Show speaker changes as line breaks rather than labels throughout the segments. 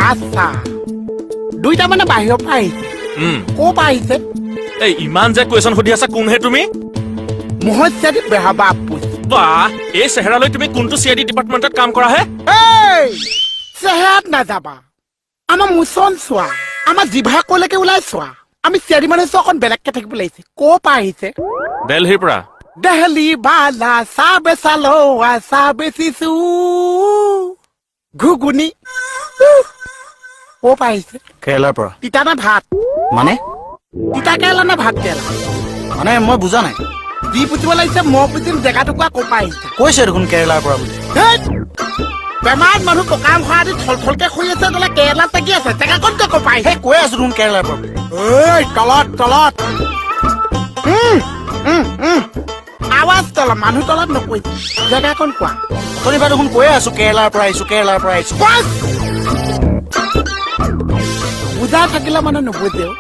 আচ্ছা দুইটা মানে বাহিৰৰ পৰা আহিছে ক'ৰ পৰা আহিছে
এই ইমান যে কুৱেশ্যন সুধি আছা কোন হে তুমি
মহস্যাদি বেহাবা আপুচ
বাহ এই চেহেৰালৈ তুমি কোনটো চিআইডি ডিপাৰ্টমেণ্টত কাম কৰা হে
এই চেহেৰাত নাযাবা আমাৰ মুচন চোৱা আমাৰ জিভা ক'লৈকে ওলাই চোৱা আমি চিআইডি মানুহ অকণ বেলেগকে থাকিব লাগিছে ক'ৰ পৰা আহিছে
দিল্লীৰ পৰা
দেহলি বালা চাহ বেচালো চাহ বেচিছো ঘুগুনি ক'ৰ পৰা আহিছে
কেৰেলাৰ পৰা
তিতা না ভাত
মানে
তিতা কেৰেলা না ভাত কেৰেলা
মানে মই বুজা নাই
যি পুতিব লাগিছে মই পুতিম জেগাটুকুৰা ক'ৰ পৰা আহিছে
কৈছে দেখোন কেৰেলাৰ পৰা বুলি
ধেৎ! বেমাৰত মানুহ পকাম খোৱা দি থলথলকে শুই আছে বোলে কেৰেলাত লাগি আছে জেগাকণ ক'ৰ পৰা আহিছে
সেই কৈ আছো দেখোন কেৰেলাৰ পৰা বুলি
ঐ তলত তলত আৱাজ তলত মানুহ তলত নকৈ জেগাকণ কোৱা
অথনিবাৰ দেখোন কৈয়ে আছো কেৰেলাৰ পৰা আহিছো কেৰেলাৰ পৰা আহিছো
বাছ! বুজা থাকিলে মানে নুবুজেও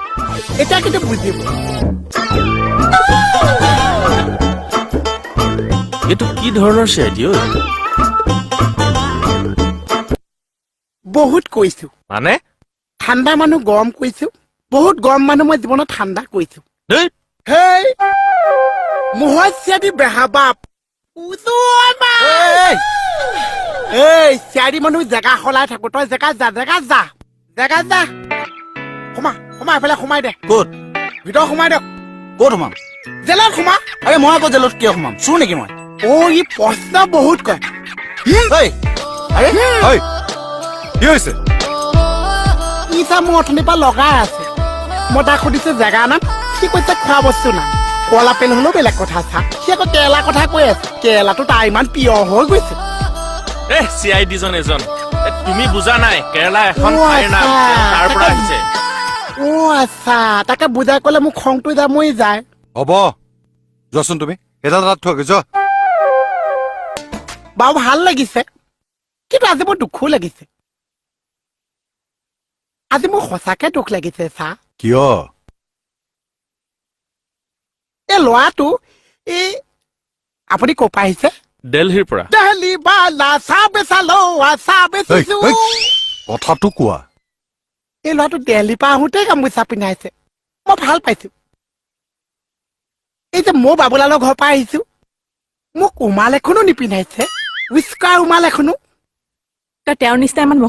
এতিয়া কিন্তু বুজিব
এইটো কি ধৰণৰ চিআইডি ঐ
বহুত কৈছো
মানে
ঠাণ্ডা মানুহ গৰম কৈছো বহুত গৰম মানুহ মই জীৱনত ঠাণ্ডা কৈছো
ধেই
হেই মহস্যাদি বেহাবাপ এই চিয়াৰি মানুহ জেগা সলাই থাকো তই জেগা যা সোমা এফালে সোমাই দে
ক'ত
ভিতৰত সোমাই দে
ক'ত সোমাম
জেলত সোমা
আৰে মই আকৌ জেলত কিয় সোমাম চোৰ নেকি মই
ই প্ৰশ্ন বহুত কয়
ঐ আৰে ঐ কি হৈছে
ই চা মোৰ অথনিৰ পৰা লগাই আছে মই তাক সুধিছো জেগা নাম সি কৈছে খোৱা বস্তু নাম কলা পেন হলেও বেলেগ কথা চা সি আকৌ কেৰেলা কথা কৈ আছে কেৰেলাটো তাৰ ইমান প্ৰিয় হৈ গৈছে
চিআইডিজন এজন তুমি বুজা নাই কেৰেলা এখন ঠাইৰ নাম তাৰ পৰা আহিছে
আচ্ছা তাকে বুজাই ক'লে মোক খংটো যামই যায়
হ'ব যোৱাচোন তুমি এডাল তাত থৈ যোৱা
বাৰু ভাল লাগিছে কিন্তু আজি মোৰ দুখো লাগিছে আজি মোৰ সঁচাকে দুখ লাগিছে চা
কিয়
এই ল'ৰাটো আপুনি ক'ৰ পৰা আহিছে
দিল্লীৰ পৰা
দেহলি বালা চাহ বেচালো চাহ বেচিছো
এই, কথাটো কোৱা
এই ল'ৰাটো দেলহিৰ পৰা আহোঁতে গামোচা পিন্ধাইছে মই ভাল পাইছো এই যে মোৰ বাবুলালৰ ঘৰৰ পৰা আহিছো মোক উমাল এখনো নিপিন্ধাইছে উইস্কাৰ উমাল এখনো
তই তেওঁৰ নিচিনা ইমান